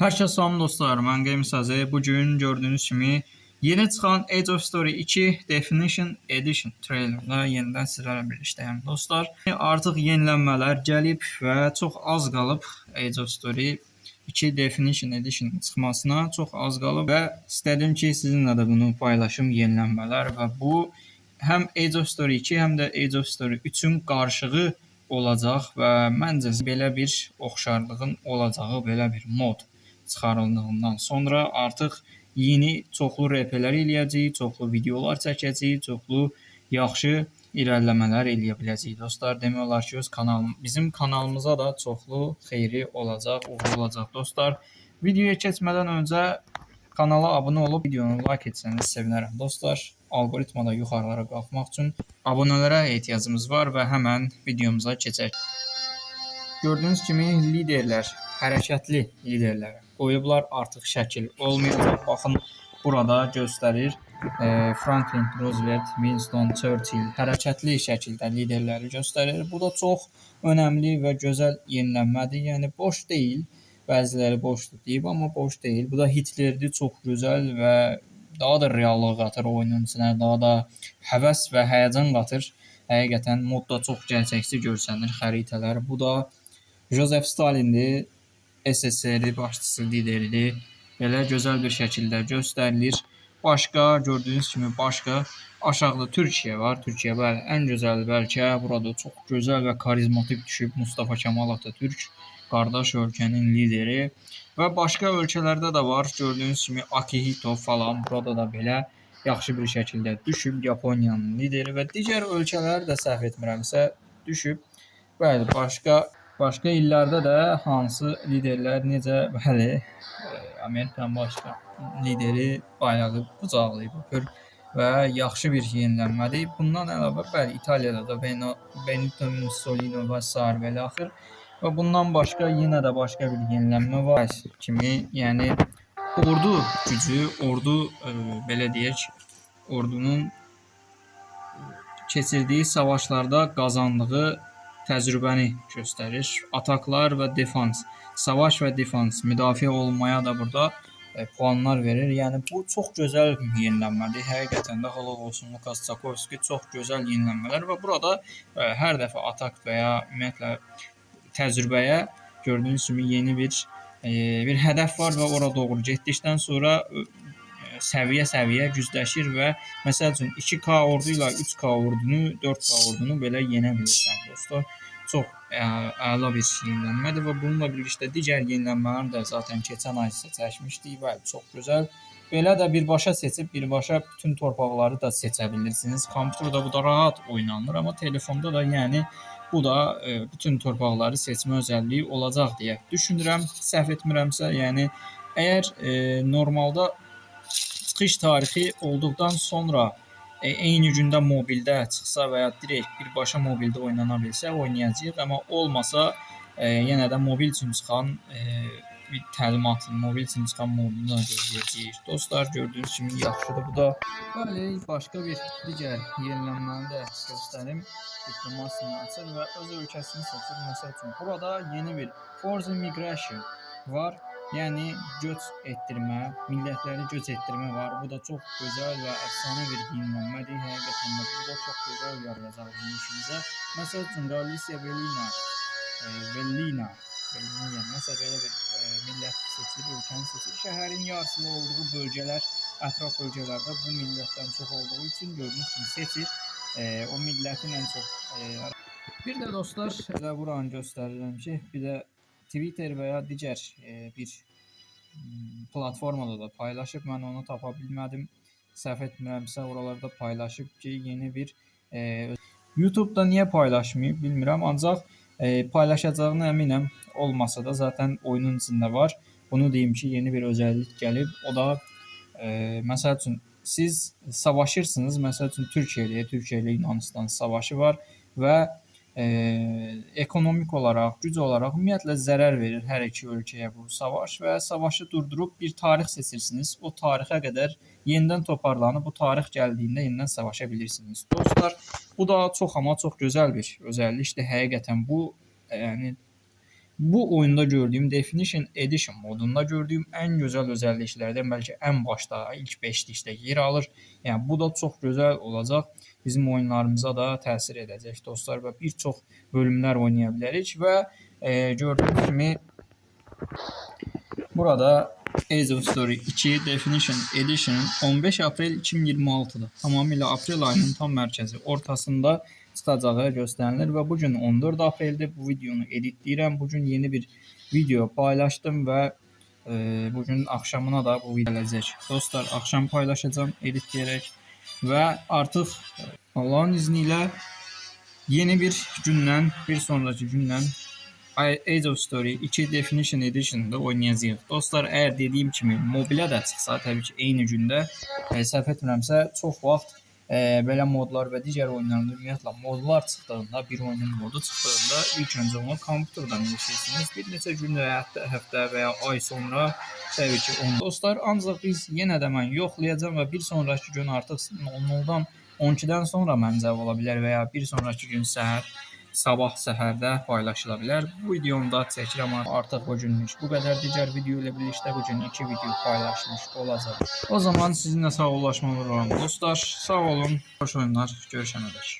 Hər kəs salam dostlar, mən Qeymi Sazı. Bugün gördüyünüz kimi yeni çıxan Age of Story 2 Definition Edition treylerlə yenidən sizlərlə birlikdəyəm dostlar. Artıq yenilənmələr gəlib və çox az qalıb Age of Story 2 Definition Edition çıxmasına çox az qalıb və istədim ki, sizinlə də bunu paylaşım yenilənmələr və bu həm Age of Story 2, həm də Age of Story 3-ün qarışığı olacaq və məncə belə bir oxşarlığın olacağı belə bir mod çıxarıldığından sonra artıq yeni çoxlu RP'lər eləyəcəyik, çoxlu videolar çəkəcəyik, çoxlu yaxşı irəliləmələr eləyə biləcəyik dostlar. Demək olar ki, bizim kanalımıza da çoxlu xeyri olacaq, uğurlu olacaq dostlar. Videoya keçmədən öncə kanala abunə olub videonu like etsəniz sevinərəm dostlar. Algoritmada yuxarılara qalxmaq üçün abunələrə ehtiyacımız var və həmən videomuza keçək. Gördüyünüz kimi liderlər, hərəkətli liderlər qoyublar, artıq şəkil olmayacaq. Baxın, burada göstərir Franklin Roosevelt, Winston Churchill hərəkətli şəkildə liderləri göstərir. Bu da çox önəmli və gözəl yenilənmədir. Yəni boş deyil. Bəziləri boşdur deyib, amma boş deyil. Bu da Hitlerdir, çox gözəl və daha da reallıq qatır oyunun içinə, daha da həvəs və həyəcan qatır. Həqiqətən modda çox gerçəkçi görsənir xəritələr. Bu da Joseph Stalindir. SSR başçısı lideridir. Belə gözəl bir şəkildə göstərilir. Başqa gördüyünüz kimi başqa aşağıda Türkiyə var. Türkiyə bəli ən gözəl bəlkə burada çox gözəl və karizmatik düşüb Mustafa Kemal Atatürk qardaş ölkənin lideri və başqa ölkələrdə də var. Gördüyünüz kimi Akihito falan burada da belə yaxşı bir şəkildə düşüb Yaponiyanın lideri və digər ölkələr də səhv etmirəmsə düşüb. Bəli, başqa illərdə də hansı liderlər necə bəli Amerikanın başqa lideri bayağı qucaqlayıb öpür və yaxşı bir yenilənmədir. Bundan əlavə bəli İtaliyada da Benito Mussolini və sair belə axır və bundan başqa yenə də başqa bir yenilənmə var kimi, yəni ordu gücü, belə deyək, ordunun keçirdiyi savaşlarda qazandığı təcrübəni göstərir. Ataklar və defans, savaş və defans, müdafiə olmaya da burada puanlar verir. Yəni bu çox gözəl yenilənmədir. Həqiqətən də halal olsun Lukas Çakovski, çox gözəl yenilənmələr və burada hər dəfə atak və ya ümumiyyətlə təcrübəyə gördüyünüz kimi yeni bir hədəf var və ora doğru getdikdən sonra səviyyə gücləşir və məsəl üçün 2K ordu ilə 3K ordunu, 4K ordunu belə yenə bilirsən dostlar. Çox əla bir yenilənmədir və bununla birlikdə digər yenilənmələr də zaten keçən ay çəkmişdik və çox gözəl. Belə də birbaşa seçib birbaşa bütün torpaqları da seçə bilirsiniz. Kompüterdə bu da rahat oynanır, amma telefonda da yəni bu da bütün torpaqları seçmə özəlliyi olacaq deyə düşünürəm. Səhv etmirəmsə, yəni əgər normalda çıxış tarixi olduqdan sonra eyni gündə mobildə çıxsa və ya direkt birbaşa mobildə oynana bilsə oynayacağıq, amma olmasa yenə də mobil üçün çıxan bir təlimatın, mobil üçün çıxan modunu gözləyəcəyik. Dostlar, gördüyünüz kimi yaxşıdır bu da. Bəli, başqa bir digər yenilənməni də göstərim. Diplomasiyasını açır və öz ölkəsini seçir. Məsəl üçün burada yeni bir Force Migration var. Yəni göç etdirmə, millətləri göç etdirmə var. Bu da çox gözəl və əfsanə bir yenilənmədir. Həqiqətən də bu da çox gözəl yarayacaq bizim işimizə. Məsəl üçün Galicia Velina, məsəl belə bir millət seçir, ölkəni seçir. Şəhərin yarısında olduğu bölgələr, ətraf bölgələrdə bu millətdən çox olduğu üçün gördüyünüz kimi seçir. O millətin ən çox bir də dostlar, elə buranı göstərirəm ki, bir də Twitter və ya digər bir platformada da paylaşıb, mən onu tapa bilmədim. Səhv etmirəmsə, oralarda paylaşıb ki, yeni bir YouTube-da niyə paylaşmayıb bilmirəm, ancaq paylaşacağını əminəm. Olmasa da zaten oyunun içində var. Bunu deyim ki, yeni bir özəllik gəlib. O da məsəl üçün siz savaşırsınız. Məsəl üçün Türkiyə ilə Yunanistan savaşı var və ekonomik olaraq, güc olaraq ümumiyyətlə zərər verir hər iki ölkəyə bu savaş və savaşı durdurub bir tarix seçirsiniz. O tarixə qədər yenidən toparlanıb bu tarix gəldiyində yenidən savaşa bilirsiniz. Dostlar, bu da çox amma çox gözəl bir özəllikdir. Həqiqətən bu yəni bu oyunda gördüyüm Definition Edition modunda gördüyüm ən gözəl özəlliklərdən, bəlkə ən başda, ilk 5-likdə yer alır. Yəni bu da çox gözəl olacaq. Bizim oyunlarımıza da təsir edəcək dostlar və bir çox bölümlər oynaya bilərik və gördüyünüz kimi burada Age of Story 2 Definition Edition 15 aprel 2026'da tamamıyla aprel ayının tam mərkəzi ortasında çıxacağı göstərilir və bugün 14 apreldir. Bu videonu editləyirəm. Bugün yeni bir video paylaşdım və bugün axşamına da bu video gələcək. Dostlar, axşam paylaşacağım editləyərək və artıq Allahın izni ilə yeni bir gündən, bir sonraki gündən Age of Story 2 Definition Edition'da oynayacağıq. Dostlar, əgər dediyim kimi mobilə də çıxsa, təbii ki, eyni gündə səhv etmirəmsə, çox vaxt belə modlar və digər oyunlarda ümumiyyətlə modlar çıxdığında, bir oyunun modu çıxdığında ilk öncə onu kompüterdən yükləyəcəksiniz. Bir neçə gün və ya həftə və ya ay sonra təbii ki onu. Dostlar, ancaq biz yenə də mən yoxlayacağam və bir sonraki gün artıq 10-dan 12-dən sonra məncə ola bilər və ya bir sonraki gün sabah səhərdə paylaşıla bilər. Bu videonu da çəkirəm. Artıq bu günlük bu qədər. Digər video ilə birlikdə bu gün 2 video paylaşmış olacaq. O zaman sizinlə sağollaşmalı olalım dostlar. Sağ olun. Xoş oyunlar. Görüşənədək.